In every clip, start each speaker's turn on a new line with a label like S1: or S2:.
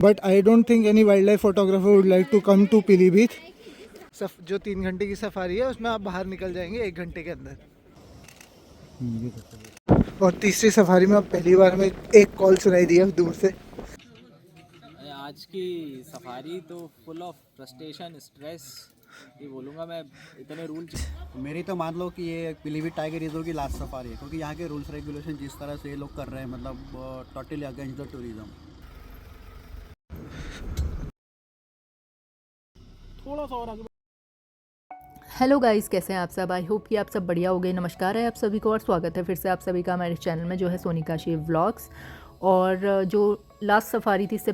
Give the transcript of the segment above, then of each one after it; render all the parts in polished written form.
S1: But I don't think any wildlife photographer would like to come to Pilibhit. जो 3 घंटे की safari है उसमें आप बाहर निकल जाएंगे 1 घंटे के अंदर। और तीसरी सफारी में अब पहली बार में एक कॉल सुनाई दिया दूर से।
S2: आज की सफारी तो फुल ऑफ फ्रस्ट्रेशन, स्ट्रेस, ये बोलूँगा मैं। इतने रूल
S3: मेरी तो मान लो कि ये पीलीभीत टाइगर रिजर्व की लास्ट सफारी है, क्योंकि यहाँ के रूल्स रेगुलेशन जिस तरह से ये लोग कर रहे हैं, मतलब टोटली अगेंस्ट द टूरिज्म।
S2: थोड़ा सा और आगे।
S4: हेलो गाइस, कैसे हैं आप सब? आई होप कि आप सब बढ़िया हो गए। नमस्कार है आप सभी को और स्वागत है फिर से आप सभी का हमारे चैनल में जो है सोनिका शेव व्लॉग्स। और जो लास्ट सफारी थी इससे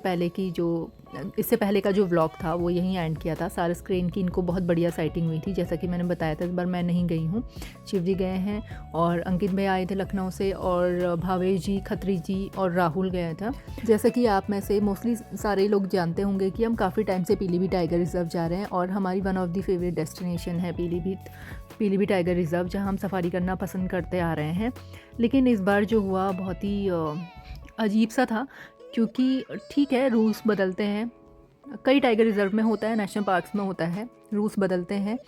S4: पहले का जो व्लॉग था वो यहीं एंड किया था। सारे स्क्रीन की इनको बहुत बढ़िया साइटिंग हुई थी, जैसा कि मैंने बताया था। इस बार मैं नहीं गई हूँ, शिव जी गए हैं और अंकित भाई आए थे लखनऊ से, और भावेश जी, खत्री जी और राहुल गया था। जैसा कि आप में से मोस्टली सारे लोग जानते होंगे कि हम काफ़ी टाइम से पीलीभीत टाइगर रिजर्व जा रहे हैं, और हमारी one of the favourite destination है पीलीभीत टाइगर रिजर्व, जहाँ हम सफारी करना पसंद करते आ रहे हैं। लेकिन इस बार जो हुआ बहुत ही अजीब सा था, क्योंकि ठीक है रूल्स बदलते हैं, कई टाइगर रिजर्व में होता है, नेशनल पार्क्स में होता है, रूल्स बदलते हैं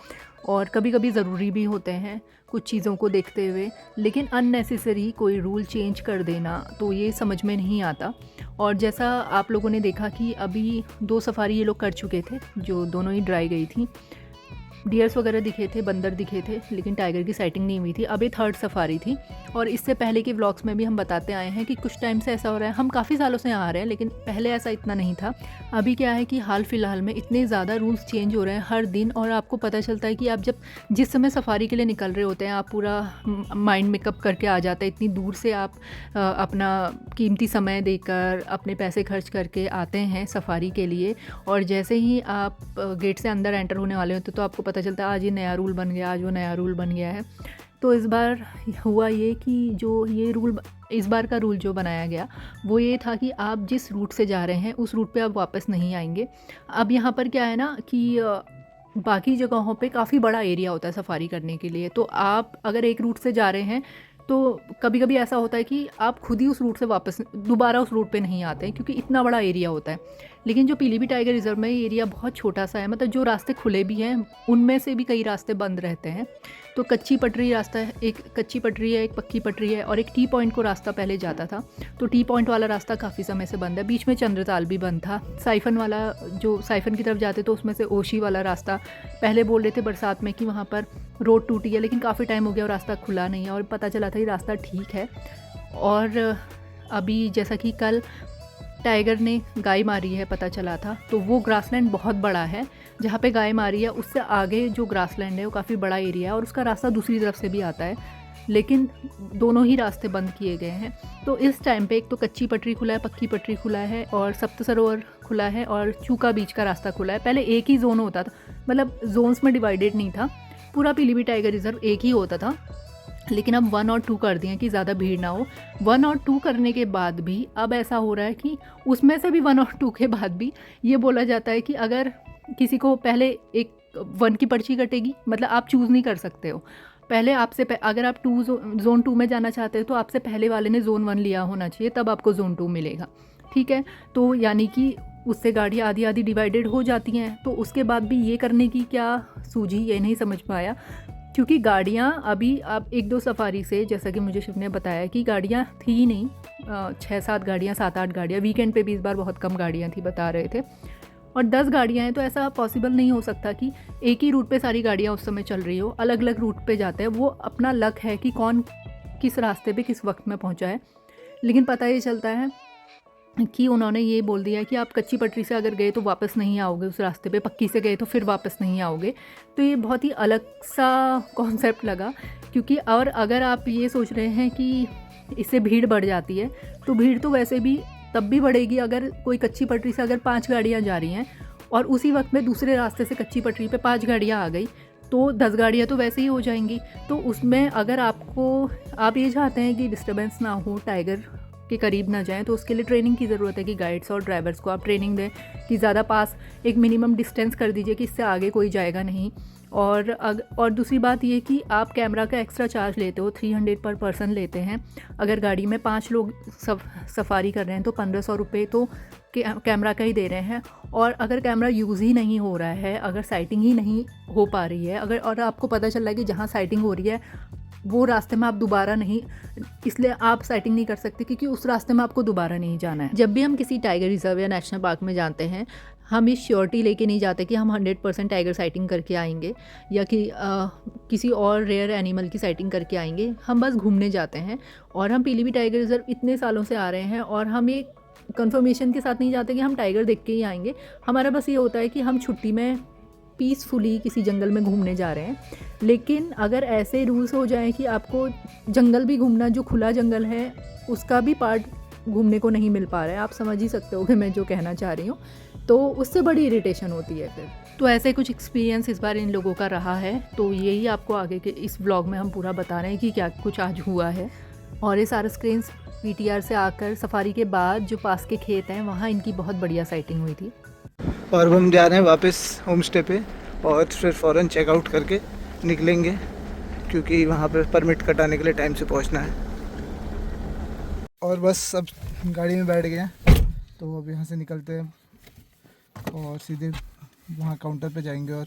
S4: और कभी कभी ज़रूरी भी होते हैं कुछ चीज़ों को देखते हुए। लेकिन अननेसेसरी कोई रूल चेंज कर देना तो ये समझ में नहीं आता। और जैसा आप लोगों ने देखा कि अभी 2 सफारी ये लोग कर चुके थे, जो दोनों ही ड्राई गई थी। डियर्स वगैरह दिखे थे, बंदर दिखे थे, लेकिन टाइगर की साइटिंग नहीं हुई थी। अब ये 3rd सफारी थी। और इससे पहले के व्लॉग्स में भी हम बताते आए हैं कि कुछ टाइम से ऐसा हो रहा है, हम काफ़ी सालों से आ रहे हैं, लेकिन पहले ऐसा इतना नहीं था। अभी क्या है कि हाल फिलहाल में इतने ज़्यादा रूल्स चेंज हो रहे हैं हर दिन, और आपको पता चलता है कि आप जिस समय सफारी के लिए निकल रहे होते हैं, आप पूरा माइंड मेकअप करके आ जाते हैं। इतनी दूर से आप अपना कीमती समय देकर, अपने पैसे खर्च करके आते हैं सफारी के लिए, और जैसे ही आप गेट से अंदर एंटर होने वाले होते तो आपको पता चलता है आज ये नया रूल बन गया, आज वो नया रूल बन गया है। तो इस बार हुआ ये कि इस बार का रूल जो बनाया गया वो ये था कि आप जिस रूट से जा रहे हैं उस रूट पे आप वापस नहीं आएंगे। अब यहाँ पर क्या है ना कि बाकी जगहों पे काफ़ी बड़ा एरिया होता है सफारी करने के लिए, तो आप अगर एक रूट से जा रहे हैं तो कभी कभी ऐसा होता है कि आप खुद ही उस रूट से वापस दोबारा उस रूट पे नहीं आते हैं, क्योंकि इतना बड़ा एरिया होता है। लेकिन जो पीलीभीत टाइगर रिजर्व में ये एरिया बहुत छोटा सा है, मतलब जो रास्ते खुले भी हैं उनमें से भी कई रास्ते बंद रहते हैं। तो कच्ची पटरी रास्ता है, एक कच्ची पटरी है, एक पक्की पटरी है, और एक टी पॉइंट को रास्ता पहले जाता था। तो टी पॉइंट वाला रास्ता काफ़ी समय से बंद है। बीच में चंद्रताल भी बंद था। साइफन वाला, जो साइफन की तरफ जाते तो उसमें से ओशी वाला रास्ता, पहले बोल रहे थे बरसात में कि वहाँ पर रोड टूटी है, लेकिन काफ़ी टाइम हो गया और रास्ता खुला नहीं है, और पता चला था कि रास्ता ठीक है। और अभी जैसा कि कल टाइगर ने गाय मारी है पता चला था, तो वो ग्रासलैंड बहुत बड़ा है जहाँ पे गाय मारी है। उससे आगे जो ग्रासलैंड है वो काफ़ी बड़ा एरिया है, और उसका रास्ता दूसरी तरफ से भी आता है, लेकिन दोनों ही रास्ते बंद किए गए हैं। तो इस टाइम पे एक तो कच्ची पटरी खुला है, पक्की पटरी खुला है, और सप्त सरोवर खुला है, और चूका बीच का रास्ता खुला है। पहले एक ही जोन होता था, मतलब जोन्स में डिवाइडेड नहीं था, पूरा पीलीभीत टाइगर रिजर्व एक ही होता था। लेकिन अब 1 और 2 कर दिए कि ज़्यादा भीड़ ना हो। 1 और 2 करने के बाद भी अब ऐसा हो रहा है कि उसमें से भी 1 और 2 के बाद भी ये बोला जाता है कि अगर किसी को पहले एक 1 की पर्ची कटेगी, मतलब आप चूज़ नहीं कर सकते हो। पहले आपसे अगर आप जोन 2 में जाना चाहते हो तो आपसे पहले वाले ने जोन 1 लिया होना चाहिए, तब आपको जोन 2 मिलेगा। ठीक है, तो यानी कि उससे गाड़ियाँ आधी आधी डिवाइडेड हो जाती हैं। तो उसके बाद भी ये करने की क्या सूझी, ये नहीं समझ पाया, क्योंकि गाड़ियाँ अभी आप 1-2 सफारी से, जैसा कि मुझे शिव ने बताया कि गाड़ियाँ थी ही नहीं, 6-7 गाड़ियाँ, 7-8 गाड़ियाँ, वीकेंड पे भी इस बार बहुत कम गाड़ियाँ थी बता रहे थे, और 10 गाड़ियाँ हैं। तो ऐसा पॉसिबल नहीं हो सकता कि एक ही रूट पे सारी गाड़ियाँ उस समय चल रही हो, अलग अलग रूट पे जाते हैं। वो अपना लक है कि कौन किस रास्ते पे किस वक्त में पहुँचा है। लेकिन पता ये चलता है कि उन्होंने ये बोल दिया कि आप कच्ची पटरी से अगर गए तो वापस नहीं आओगे उस रास्ते पे, पक्की से गए तो फिर वापस नहीं आओगे। तो ये बहुत ही अलग सा कॉन्सेप्ट लगा, क्योंकि और अगर आप ये सोच रहे हैं कि इससे भीड़ बढ़ जाती है, तो भीड़ तो वैसे भी तब भी बढ़ेगी अगर कोई कच्ची पटरी से अगर 5 गाड़ियाँ जा रही हैं और उसी वक्त में दूसरे रास्ते से कच्ची पटरी पे 5 गाड़ियाँ आ गई, तो 10 गाड़ियाँ तो वैसे ही हो जाएंगी। तो उसमें अगर आप ये चाहते हैं कि डिस्टर्बेंस ना हो, टाइगर के करीब ना जाएं, तो उसके लिए ट्रेनिंग की ज़रूरत है कि गाइड्स और ड्राइवर्स को आप ट्रेनिंग दें कि ज़्यादा पास एक मिनिमम डिस्टेंस कर दीजिए कि इससे आगे कोई जाएगा नहीं। और दूसरी बात ये कि आप कैमरा का एक्स्ट्रा चार्ज लेते हो, 300 पर पर्सन लेते हैं। अगर गाड़ी में 5 लोग सफारी कर रहे हैं तो 1500 रुपये तो कैमरा का ही दे रहे हैं, और अगर कैमरा यूज़ ही नहीं हो रहा है, अगर साइटिंग ही नहीं हो पा रही है, अगर और आपको पता चल रहा है कि जहाँ साइटिंग हो रही है वो रास्ते में आप दोबारा नहीं, इसलिए आप साइटिंग नहीं कर सकते क्योंकि उस रास्ते में आपको दोबारा नहीं जाना है। जब भी हम किसी टाइगर रिजर्व या नेशनल पार्क में जाते हैं, हम ये श्योरिटी लेके नहीं जाते कि हम 100% टाइगर साइटिंग करके आएंगे या कि किसी और रेयर एनिमल की साइटिंग करके आएंगे। हम बस घूमने जाते हैं, और हम पीलीभीत टाइगर रिजर्व इतने सालों से आ रहे हैं और हम ये कंफर्मेशन के साथ नहीं जाते कि हम टाइगर देख के ही आएंगे। हमारा बस ये होता है कि हम छुट्टी में पीसफुली किसी जंगल में घूमने जा रहे हैं। लेकिन अगर ऐसे रूल्स हो जाएं कि आपको जंगल भी घूमना, जो खुला जंगल है उसका भी पार्ट घूमने को नहीं मिल पा रहा है, आप समझ ही सकते हो कि मैं जो कहना चाह रही हूँ, तो उससे बड़ी इरिटेशन होती है फिर। तो ऐसे कुछ एक्सपीरियंस इस बार इन लोगों का रहा है, तो यही आपको आगे के इस व्लॉग में हम पूरा बता रहे हैं कि क्या कुछ आज हुआ है। और ये सारा स्क्रीन्स PTR से आकर सफारी के बाद जो पास के खेत हैं वहाँ इनकी बहुत बढ़िया साइटिंग हुई थी।
S1: और हम जा रहे हैं वापस होम स्टे पे, और फिर फ़ौरन चेकआउट करके निकलेंगे क्योंकि वहाँ पे परमिट कटाने के लिए टाइम से पहुँचना है। और बस अब गाड़ी में बैठ गए हैं, तो अब यहाँ से निकलते हैं और सीधे वहाँ काउंटर पे जाएंगे और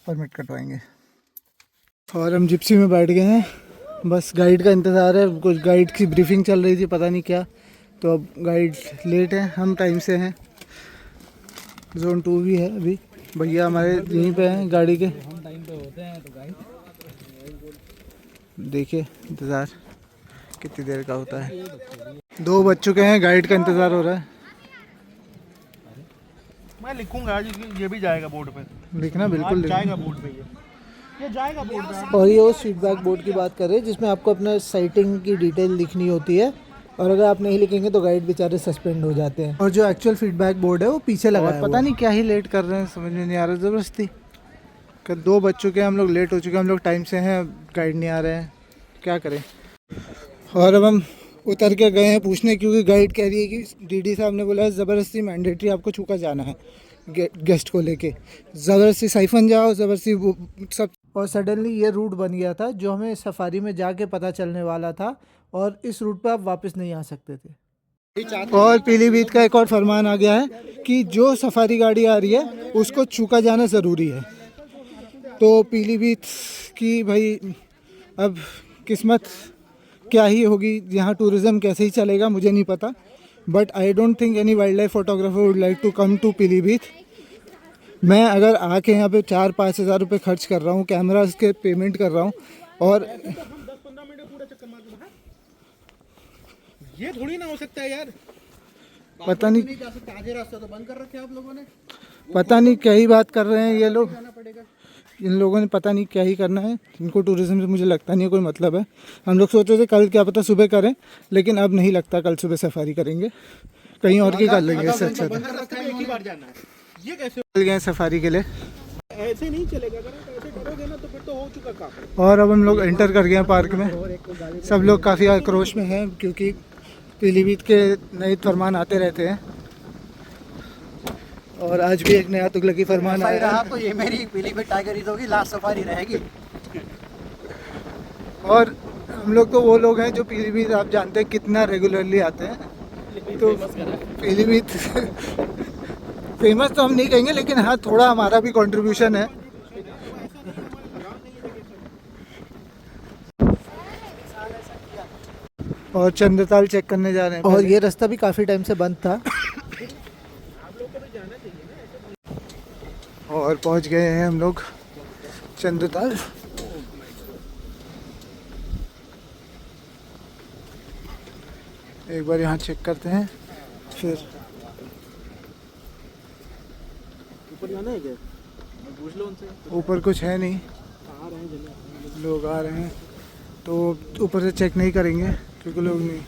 S1: परमिट कटवाएंगे। और हम जिप्सी में बैठ गए हैं, बस गाइड का इंतज़ार है। कुछ गाइड की ब्रीफिंग चल रही थी, पता नहीं क्या, तो अब गाइड लेट है, हम टाइम से हैं। जोन 2 भी है अभी, भैया हमारे यहीं पे हैं गाड़ी के,
S2: हम टाइम पे होते हैं तो गाइड
S1: देखिए इंतज़ार कितनी देर का होता है। 2 बज चुके हैं, गाइड का इंतज़ार हो रहा है।
S3: मैं लिखूंगा आज, ये भी जाएगा बोर्ड पे,
S1: लिखना बिल्कुल
S3: जाएगा बोर्ड पे, ये जाएगा बोर्ड पे।
S1: और ये उस फीडबैक बोर्ड की बात कर रहे हैं जिसमें आपको अपना साइटिंग की डिटेल लिखनी होती है, और अगर आप नहीं लिखेंगे तो गाइड बेचारे सस्पेंड हो जाते हैं। और जो एक्चुअल फीडबैक बोर्ड है वो पीछे लगा है। पता नहीं क्या ही लेट कर रहे हैं, समझ में नहीं आ रहा, ज़बरदस्ती। 2 बज चुके हैं, हम लोग लेट हो चुके हैं, हम लोग टाइम से हैं, गाइड नहीं आ रहे हैं, क्या करें। और अब हम उतर के गए हैं पूछने, क्योंकि गाइड कह रही है कि DD साहब ने बोला है ज़बरदस्ती मैंडेटरी आपको छूका जाना है गेस्ट को लेके, ज़बरदस्ती साइफन जाओ, ज़बरदस्ती वो सब। और सडनली ये रूट बन गया था जो हमें सफारी में जाके पता चलने वाला था, और इस रूट पे आप वापस नहीं आ सकते थे। और पीलीभीत का एक और फरमान आ गया है कि जो सफारी गाड़ी आ रही है उसको छूका जाना ज़रूरी है। तो पीलीभीत की भाई अब किस्मत क्या ही होगी, यहाँ टूरिज़्म कैसे ही चलेगा मुझे नहीं पता, but I don't think any wildlife photographer would like to come to Pilibhit. मैं अगर आके यहाँ पे 4-5 हज़ार रुपये खर्च कर रहा हूँ, कैमरास के पेमेंट कर रहा हूँ, और
S3: ये थोड़ी ना हो सकता है यार,
S1: पता नहीं
S3: जा सकता, आगे रास्ता तो बंद कर रखे आप लोगों ने,
S1: पता नहीं क्या ही बात कर रहे हैं ये लोग। इन लोगों ने पता नहीं क्या ही करना है, इनको टूरिज़्म से मुझे लगता नहीं है कोई मतलब है। हम लोग सोच रहे थे कल क्या पता सुबह करें, लेकिन अब नहीं लगता कल सुबह सफारी करेंगे, कहीं और की कर लेंगे इससे अच्छा।
S3: एक ही बार जाना है, ये कैसे
S1: चल गए सफारी के लिए,
S3: ऐसे नहीं चलेगा, अगर आप ऐसे करोगे ना तो फिर तो हो चुका काम।
S1: और अब हम लोग एंटर कर गए हैं पार्क में। सब लोग काफ़ी आक्रोश में हैं क्योंकि पीलीभीत के नए फरमान आते रहते हैं, और आज भी एक नया तुगलकी फरमान आया
S3: रहा तो ये मेरी पीलीभीत टाइगर रिजर्व की लास्ट सफारी रहेगी।
S1: और हम लोग तो वो लोग हैं जो पीलीभीत आप जानते हैं कितना रेगुलरली आते हैं, तो पीलीभीत फेमस तो हम नहीं कहेंगे, लेकिन हाँ थोड़ा हमारा भी कंट्रीब्यूशन है। और चंद्रताल चेक करने जा रहे हैं, और ये रास्ता भी काफ़ी टाइम से बंद था। और पहुंच गए हैं हम लोग चंद्रताल। एक बार यहाँ चेक करते हैं, फिर
S3: ऊपर जाना है क्या, पूछ लो उनसे।
S1: ऊपर कुछ है नहीं, लोग आ रहे हैं तो ऊपर से चेक नहीं करेंगे क्योंकि लोग नहीं।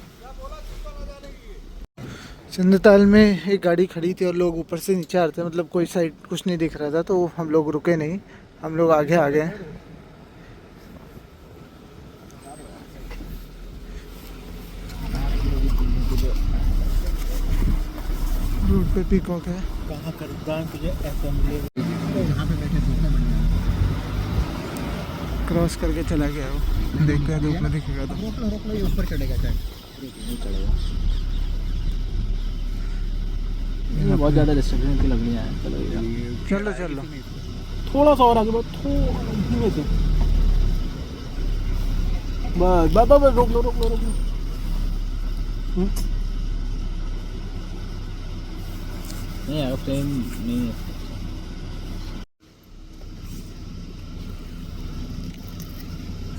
S1: चंद्रताल में एक गाड़ी खड़ी थी और लोग ऊपर से नीचे आ रहे थे, मतलब कोई साइड कुछ नहीं दिख रहा था, तो हम लोग रुके नहीं, हम लोग आगे आ गए। रोड पे पीकॉक है,
S3: कहाँ कर तुझे असेंबली यहाँ पे बैठे धूप में बढ़िया
S1: क्रॉस करके चला गया वो, देखते हैं धूप में दिखेगा तो।
S3: रोक लो, ये ऊपर चढ़ेगा, चाहे नहीं चढ़ेगा।
S2: इसमें बहुत ज़्यादा रिस्ट्रिक्शन की लकड़ियाँ हैं। चलो ये
S1: चलो चलो
S2: थोड़ा सा और आगे बढ़ो, थोड़ा धीमे से। बस बस बस रोक लो रोक लो रोक लो। नहीं यार फ्रेम नहीं है।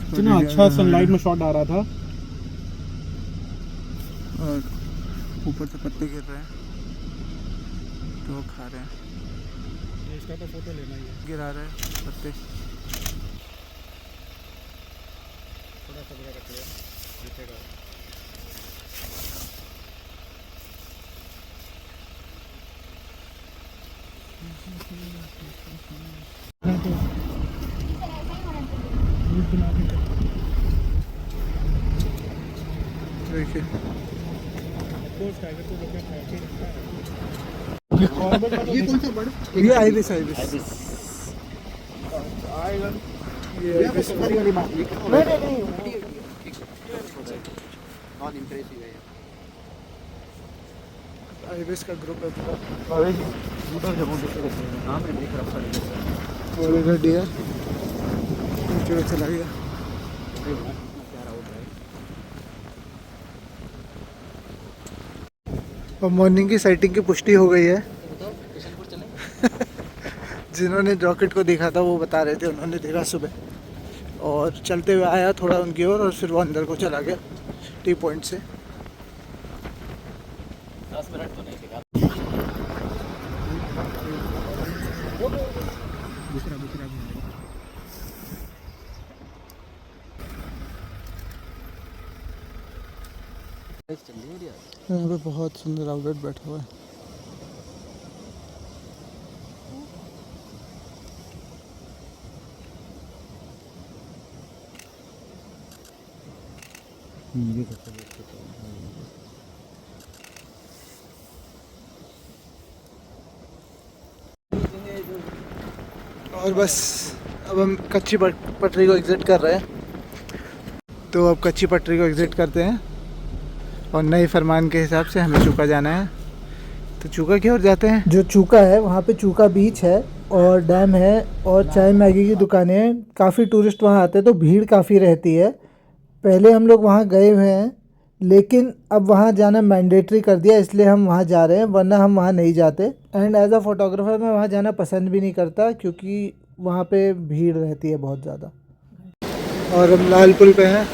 S5: इतना अच्छा सनलाइट में शॉट आ रहा था।
S1: और ऊपर से पत्ते गिर रहे हैं तो वो खा रहे हैं,
S5: इसका तो फोटो लेना ही है।
S1: गिरा रहे हैं पत्ते।
S5: थोड़ा सा बड़ा रख लिया दिखेगा।
S1: देखिए
S3: ये कौन सा बर्ड?
S1: ये आइबिस आइबिस ये आइबिस
S3: सफारी वाली बात नहीं नॉन इम्प्रेसिव है।
S1: आइबिस का ग्रुप है पूरा।
S3: हाँ मैं देख रहा हूँ।
S1: और इधर डियर नीचे चला गया। और मॉर्निंग की साइटिंग की पुष्टि हो गई है। जिन्होंने रॉकेट को देखा था वो बता रहे थे उन्होंने देखा सुबह, और चलते हुए आया थोड़ा उनकी ओर और फिर वो अंदर को चला गया टी पॉइंट से।
S2: 10 मिनट तो नहीं दिखा।
S1: यहाँ पे बहुत सुंदर आउटलेट बैठा हुआ है। और बस अब हम कच्ची पटरी को एग्ज़िट कर रहे हैं। तो अब कच्ची पटरी को एग्ज़िट करते हैं और नए फरमान के हिसाब से हमें चूका जाना है। तो चूका की ओर जाते हैं। जो चूका है वहाँ पे चूका बीच है और डैम है और चाय मैगी की दुकानें हैं। काफ़ी टूरिस्ट वहाँ आते हैं तो भीड़ काफ़ी रहती है। पहले हम लोग वहाँ गए हुए हैं लेकिन अब वहाँ जाना मैंडेटरी कर दिया, इसलिए हम वहाँ जा रहे हैं, वरना हम वहाँ नहीं जाते। एंड एज अ फोटोग्राफर मैं वहाँ जाना पसंद भी नहीं करता क्योंकि वहाँ पे भीड़ रहती है बहुत ज़्यादा। और हम लाल पुल पे हैं।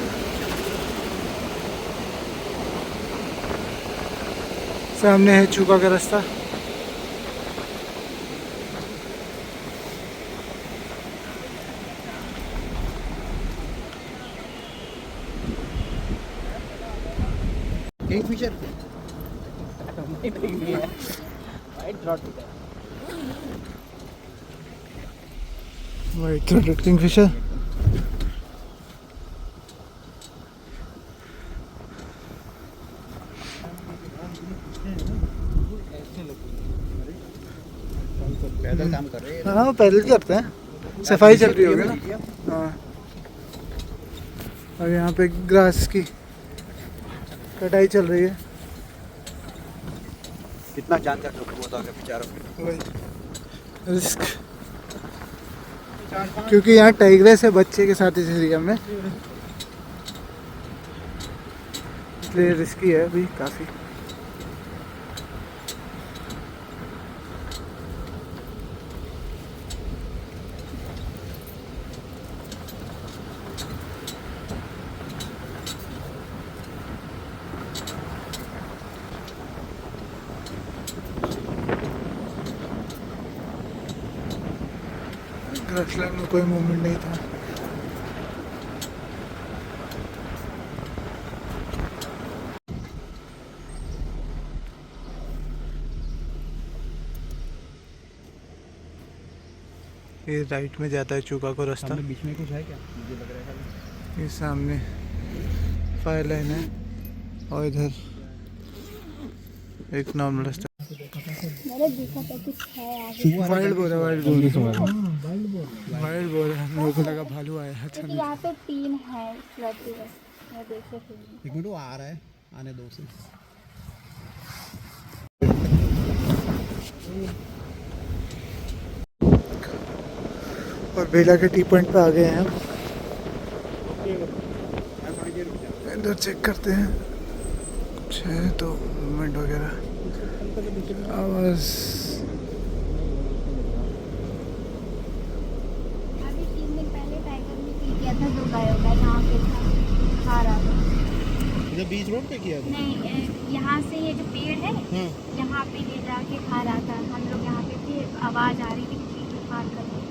S1: सामने है चूका का रास्ता।
S3: Kingfisher
S1: white throated Kingfisher.
S3: पैदल काम कर रहे हैं।
S1: हाँ पैदल करते हैं, सफाई चल रही होगी ना। हाँ और यहाँ पे ग्रास की कटाई चल रही है।
S3: कितना जानकार लोग बहुत आगे बेचारों।
S1: वही रिस्क, क्योंकि यहाँ टाइग्रेस है बच्चे के साथ इस एरिया में, इसलिए रिस्की है अभी काफ़ी। ग्रासलैंड में कोई मूवमेंट नहीं था। ये राइट में जाता है चूका को रास्ता।
S3: बीच में कुछ है क्या? मुझे लग रहा है
S1: ये सामने फायर लाइन है और इधर एक नॉर्मल रास्ता। वाइल्ड बोल है, वाइल्ड बोल है। मेरे को लगा भालू आया है। अच्छा
S6: यहाँ पे 3 है मैं देखे थे।
S3: एक मिनट वो आ रहा है, आने दो से।
S1: और बेला के टी पॉइंट पे आ गए हैं हम। इधर चेक करते हैं कुछ है तो मूवमेंट वगैरह आवाज़।
S6: अभी 3 दिन पहले टाइगर ने पी किया था, 2 गायों का यहाँ पे था, खा रहा था।
S5: इधर बीच रोड पे किया था?
S6: नहीं, यहाँ से ये जो पेड़ है यहाँ पे ले जाके खा रहा था। हम लोग यहाँ पे थे, आवाज़ आ रही थी कि खार कर रहे थे।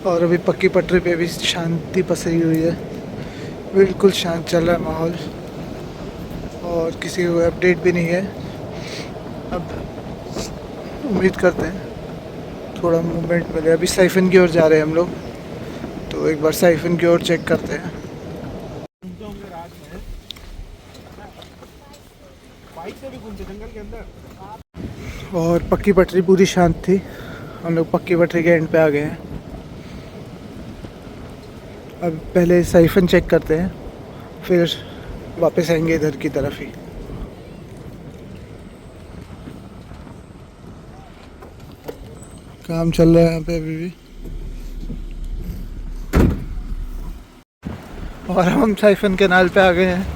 S1: और अभी पक्की पटरी पे भी शांति पसरी हुई है, बिल्कुल शांत चल रहा है माहौल और किसी को अपडेट भी नहीं है। अब उम्मीद करते हैं थोड़ा मूवमेंट मिले। अभी साइफन की ओर जा रहे हैं हम लोग, तो एक बार साइफन की ओर चेक करते हैं।
S5: बाइक से भी घूमते जंगल के अंदर।
S1: और पक्की पटरी पूरी शांत थी, हम लोग पक्की पटरी के एंड पे आ गए हैं। अब पहले साइफन चेक करते हैं, फिर वापस आएंगे इधर की तरफ ही। काम चल रहा है यहाँ पे अभी भी। और हम साइफन कैनाल पे आ गए हैं।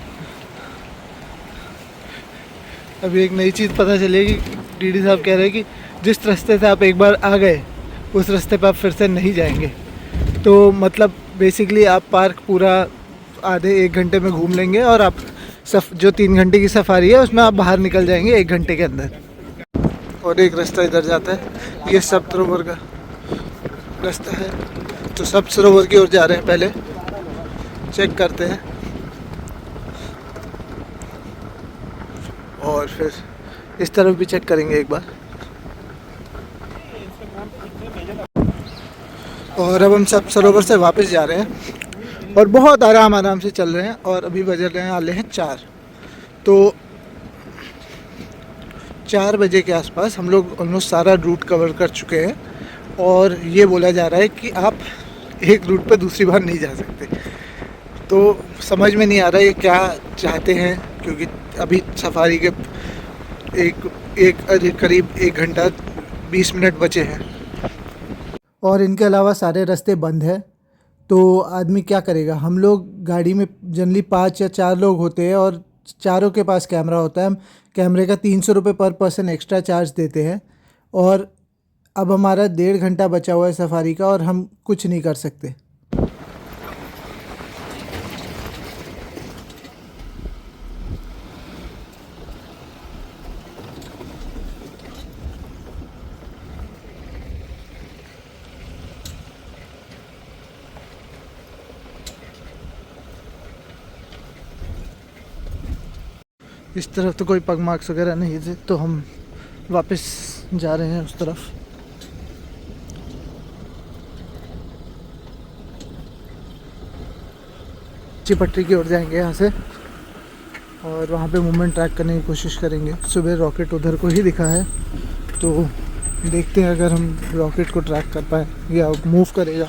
S1: अभी एक नई चीज़ पता चली कि डीडी साहब कह रहे हैं कि जिस रास्ते से आप एक बार आ गए उस रास्ते पे आप फिर से नहीं जाएंगे। तो मतलब बेसिकली आप पार्क पूरा आधे 1 घंटे में घूम लेंगे और आप जो 3 घंटे की सफारी है उसमें आप बाहर निकल जाएंगे 1 घंटे के अंदर। और एक रास्ता इधर जाता है, ये सब सरोवर का रास्ता है, तो सब सरोवर की ओर जा रहे हैं। पहले चेक करते हैं और फिर इस तरफ भी चेक करेंगे एक बार। और अब हम सब सरोवर से वापस जा रहे हैं और बहुत आराम से चल रहे हैं। और अभी बज रहे हैं वाले हैं 4, तो 4 बजे के आसपास हम लोग ऑलमोस्ट सारा रूट कवर कर चुके हैं। और ये बोला जा रहा है कि आप एक रूट पर दूसरी बार नहीं जा सकते। तो समझ में नहीं आ रहा ये क्या चाहते हैं, क्योंकि अभी सफारी के करीब 1 घंटा 20 मिनट बचे हैं और इनके अलावा सारे रास्ते बंद हैं। तो आदमी क्या करेगा? हम लोग गाड़ी में जनरली 5 या 4 लोग होते हैं और चारों के पास कैमरा होता है। हम कैमरे का 300 रुपये पर पर्सन एक्स्ट्रा चार्ज देते हैं। और अब हमारा 1.5 घंटा बचा हुआ है सफारी का और हम कुछ नहीं कर सकते। इस तरफ तो कोई पग मार्क्स वगैरह नहीं थे, तो हम वापस जा रहे हैं उस तरफ। ऊंची पटरी की ओर जाएंगे यहाँ से और वहाँ पे मूवमेंट ट्रैक करने की कोशिश करेंगे। सुबह रॉकेट उधर को ही दिखा है, तो देखते हैं अगर हम रॉकेट को ट्रैक कर पाए या मूव करेगा।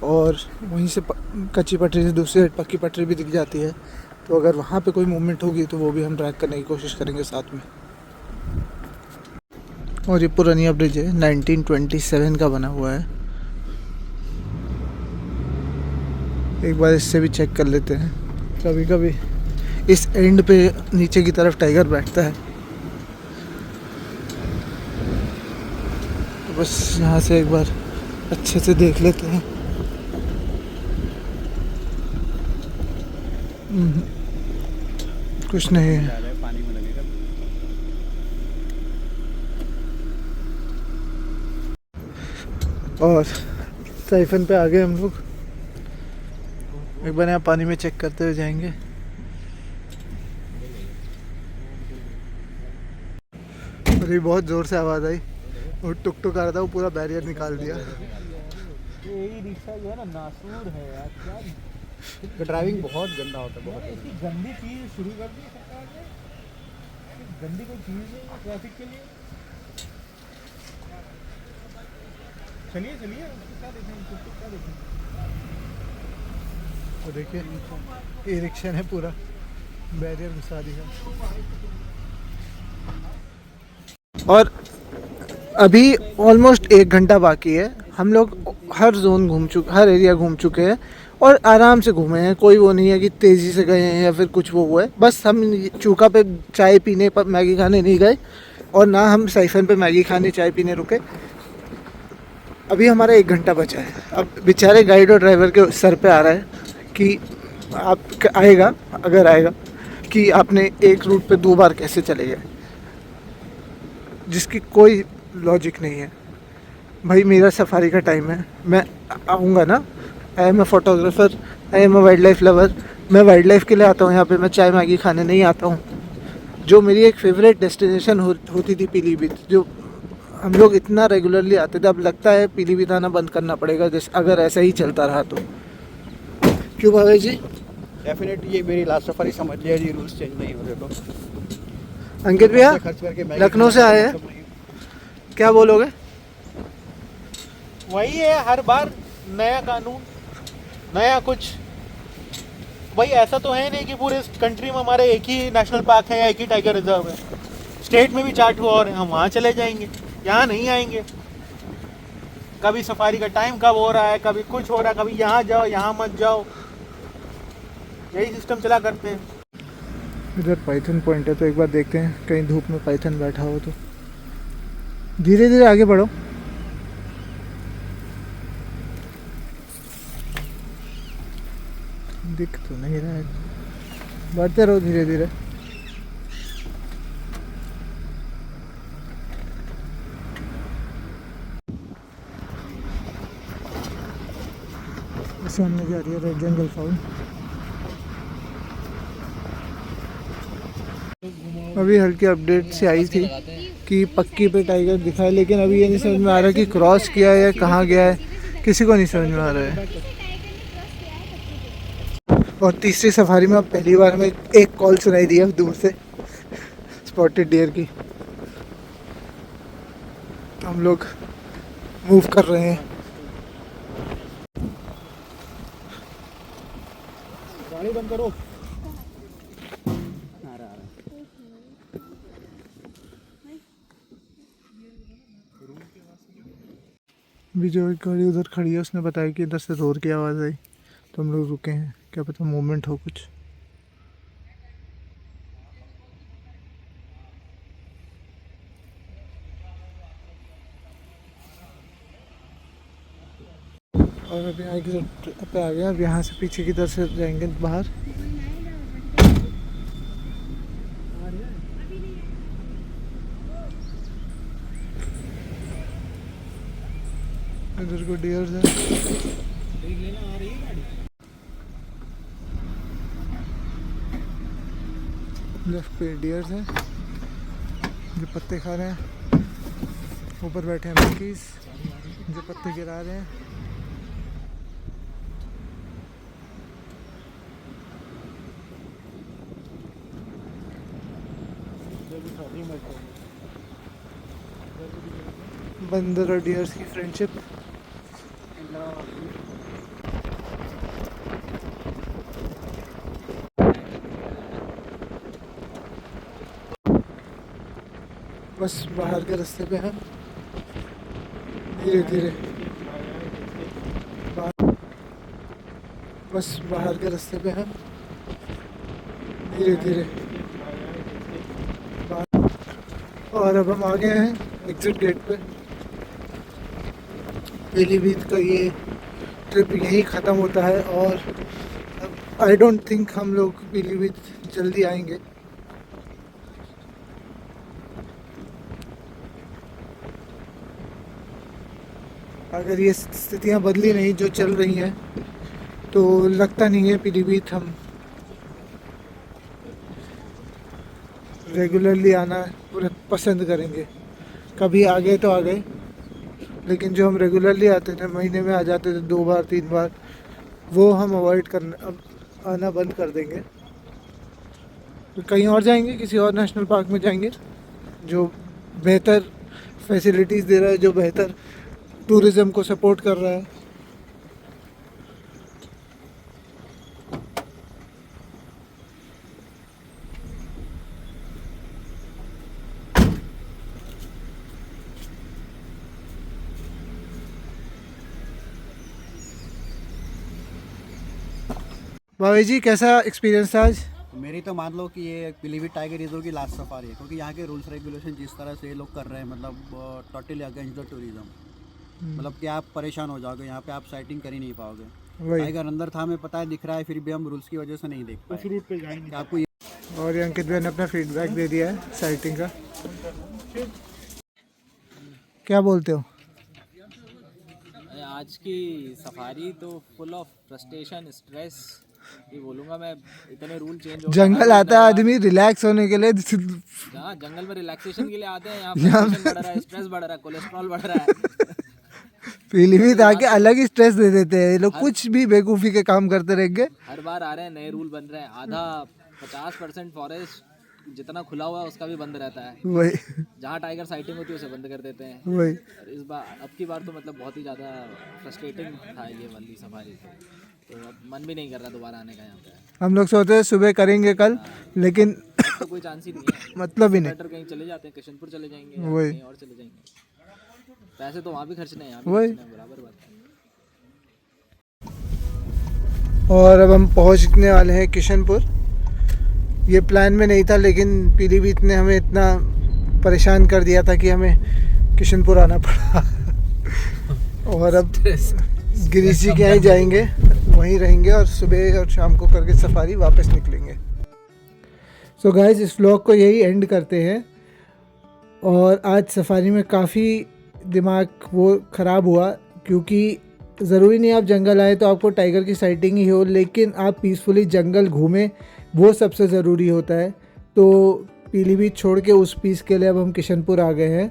S1: और वहीं से कच्ची पटरी से दूसरी साइड पक्की पटरी भी दिख जाती है, तो अगर वहाँ पे कोई मूवमेंट होगी तो वो भी हम ट्रैक करने की कोशिश करेंगे साथ में। और ये पुरानिया ब्रिज है, 1927 का बना हुआ है। एक बार इससे भी चेक कर लेते हैं। कभी कभी इस एंड पे नीचे की तरफ टाइगर बैठता है, तो बस यहाँ से एक बार अच्छे से देख लेते हैं। कुछ नहीं है।
S3: पानी में लगेगा।
S1: और साइफन पे आ गए हम लोग। एक बार यहाँ पानी में चेक करते हुए जाएंगे। अरे बहुत ज़ोर से आवाज़ आई और टुक टुक आ रहा था, वो पूरा बैरियर निकाल दिया।
S2: यही रिक्शा जो है ना नासूर है यार, क्या
S3: ड्राइविंग बहुत गंदा होता है, बहुत
S2: इतनी गंदी चीज़ शुरू कर दी सरकार ने। गंदी कोई चीज़ नहीं है ट्रैफिक के लिए। चलिए चलिए क्या देखें, क्या देखें।
S1: तो देखिए ई रिक्शा ने पूरा बैरियर घुसा दिया। और अभी ऑलमोस्ट 1 घंटा बाकी है। हम लोग हर जोन घूम चुके, हर एरिया घूम चुके हैं और आराम से घूमे हैं। कोई वो नहीं है कि तेज़ी से गए हैं या फिर कुछ वो हुआ है। बस हम चूका पे चाय पीने पर मैगी खाने नहीं गए और ना हम साइफन पे मैगी खाने चाय पीने रुके। अभी हमारा 1 घंटा बचा है। अब बेचारे गाइड और ड्राइवर के सर पे आ रहा है कि आप आएगा, अगर आएगा, कि आपने एक रूट पे 2 बार कैसे चले गए, जिसकी कोई लॉजिक नहीं है। भाई मेरा सफारी का टाइम है, मैं आऊँगा ना। I am a photographer, I am a wild life lover. मैं वाइल्ड लाइफ के लिए आता हूँ यहाँ पे, मैं चाय मैगी खाने नहीं आता हूँ। जो मेरी एक फेवरेट डेस्टिनेशन होती थी पीलीभीत, जो हम लोग इतना रेगुलरली आते थे, अब लगता है पीलीभीत आना बंद करना पड़ेगा जैसे अगर ऐसा ही चलता रहा तो। क्यों भाई जी?
S3: डेफिनेटली ये मेरी लास्ट सफारी समझ लिया जी, रूल्स चेंज नहीं हो रहे तो।
S1: अंकित भैया
S3: खर्च करके
S1: लखनऊ से आए हैं, क्या बोलोगे?
S5: वही है, हर बार नया कानून, नया कुछ। भाई ऐसा तो है नहीं कि पूरे कंट्री में हमारे एक ही नेशनल पार्क है या एक ही टाइगर रिजर्व है। स्टेट में भी 4 और हैं, हम वहाँ चले जाएंगे, यहाँ नहीं आएंगे। कभी सफारी का टाइम कब हो रहा है, कभी कुछ हो रहा है, कभी यहाँ जाओ यहाँ मत जाओ, यही सिस्टम चला करते हैं।
S1: इधर पाइथन पॉइंट है तो एक बार देखते हैं, कहीं धूप में पाइथन बैठा हो तो। धीरे धीरे आगे बढ़ो। दिख तो नहीं रहा है, बढ़ते रहो धीरे धीरे। सामने जा रही है रेड जंगल फाउंड। अभी हल्की अपडेट से आई थी कि पक्की पे टाइगर दिखा है, लेकिन अभी ये नहीं समझ में आ रहा कि क्रॉस किया है या कहाँ गया है, किसी को नहीं समझ में आ रहा है। और तीसरी सफारी में अब पहली बार में एक कॉल सुनाई दी है दूर से, स्पॉटेड डियर की। हम लोग मूव कर रहे हैं।
S5: गाड़ी बंद करो।
S1: अभी जो एक गाड़ी उधर खड़ी है उसने बताया कि इधर से रोर की आवाज़ आई, तो हम लोग रुके हैं, क्या पता मूवमेंट हो कुछ। और अभी आगे पे आ गया। अब यहाँ से पीछे की तरफ से जाएंगे बाहर। इधर को डियर्स है। लेफ्ट पे डियर्स है जो पत्ते खा रहे हैं। ऊपर बैठे हैं मंकीज जो पत्ते गिरा रहे हैं। बंदर और डियर्स की फ्रेंडशिप। बस बाहर के रास्ते पे हैं, धीरे धीरे बस बाहर के रास्ते पे हैं, धीरे धीरे। और अब हम आ गए हैं एग्जिट गेट पे। पीलीभीत का ये ट्रिप यहीं ख़त्म होता है और आई डोंट थिंक हम लोग पीलीभीत जल्दी आएंगे। अगर ये स्थितियाँ बदली नहीं जो चल रही हैं तो लगता नहीं है पीलीभीत हम रेगुलरली आना पूरा पसंद करेंगे। कभी आ गए तो आ गए, लेकिन जो हम रेगुलरली आते थे, महीने में आ जाते थे 2 बार 3 बार, वो हम अवॉइड करना, अब आना बंद कर देंगे। तो कहीं और जाएंगे, किसी और नेशनल पार्क में जाएंगे जो बेहतर फैसिलिटीज़ दे रहा है, जो बेहतर टूरिज़्म को सपोर्ट कर रहा है। भाई जी कैसा एक्सपीरियंस था आज?
S3: मेरी तो मान लो कि ये पीलीभीत टाइगर रिजर्व की लास्ट सफारी है, क्योंकि यहाँ के रूल्स रेगुलेशन जिस तरह से ये लोग कर रहे हैं, मतलब टोटली अगेंस्ट द टूरिज्म। मतलब कि आप परेशान हो जाओगे, यहाँ पे आप साइटिंग कर ही नहीं पाओगे।
S1: वही।
S3: टाइगर अंदर था, हमें पता है, दिख रहा है, फिर भी हम रूल्स की वजह से नहीं देख पाए।
S5: उस रूट पे जाएंगे।
S3: कि आपको ये
S1: और ये अंकित भाई ने अपना फीडबैक दे दिया है साइटिंग का। क्या बोलते हो?
S2: आज की सफारी तो फुल ऑफ फ्रस्ट्रेशन, स्ट्रेस, ये बोलूँगा मैं। इतने रूल चेंज हो
S1: जंगल आता है आदमी रिलैक्स होने के लिए।
S2: जहाँ जंगल में रिलैक्सेशन के लिए आते हैं, यहाँ फ्रस्ट्रेशन बढ़ रहा है, स्ट्रेस बढ़ रहा है, कोलेस्ट्रॉल बढ़ रहा है।
S1: पीलीभीत आके अलग ही स्ट्रेस दे देते हैं ये लोग, कुछ भी बेवकूफ़ी के काम करते रहेंगे।
S2: हर बार आ रहे हैं, नए रूल बन रहे हैं। आधा 50% फॉरेस्ट जितना खुला हुआ है उसका भी बंद रहता है।
S1: वही
S2: जहाँ टाइगर साइटिंग होती है उसे बंद कर देते हैं।
S1: वही।
S2: और इस बार, अब की बार तो मतलब बहुत ही ज़्यादा फ्रस्ट्रेटिंग था ये वाली सफारी। तो अब मन भी नहीं कर रहा दोबारा आने का यहाँ पे।
S1: हम लोग सोचते हैं सुबह करेंगे कल, लेकिन
S2: तो कोई चांस ही नहीं है।
S1: मतलब ही नहीं।
S2: बेटर कहीं चले जाते हैं, किशनपुर चले जाएंगे या
S1: वही।
S2: कहीं और चले जाएंगे। पैसे तो वहाँ भी खर्चने हैं, यहाँ भी
S1: वही।
S2: खर्चने हैं, बराबर बात है।
S1: और अब हम पहुंचने वाले हैं किशनपुर। ये प्लान में नहीं था, लेकिन पीलीभीत ने हमें इतना परेशान कर दिया था कि हमें किशनपुर आना पड़ा। और अब गिरीश जी के यहाँ ही जाएंगे, वहीं रहेंगे और सुबह और शाम को करके सफारी वापस निकलेंगे। सो गाइस, इस व्लॉग को यही एंड करते हैं। और आज सफारी में काफ़ी दिमाग वो ख़राब हुआ, क्योंकि ज़रूरी नहीं आप जंगल आए तो आपको टाइगर की साइटिंग ही हो, लेकिन आप पीसफुली जंगल घूमें, वो सबसे ज़रूरी होता है। तो पीलीभीत छोड़ के उस पीस के लिए अब हम किशनपुर आ गए हैं।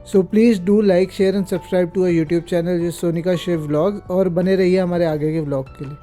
S1: So please do like, share and subscribe to our YouTube channel Sonika Shiv vlogs, और बने रहिए हमारे आगे के व्लॉग के लिए।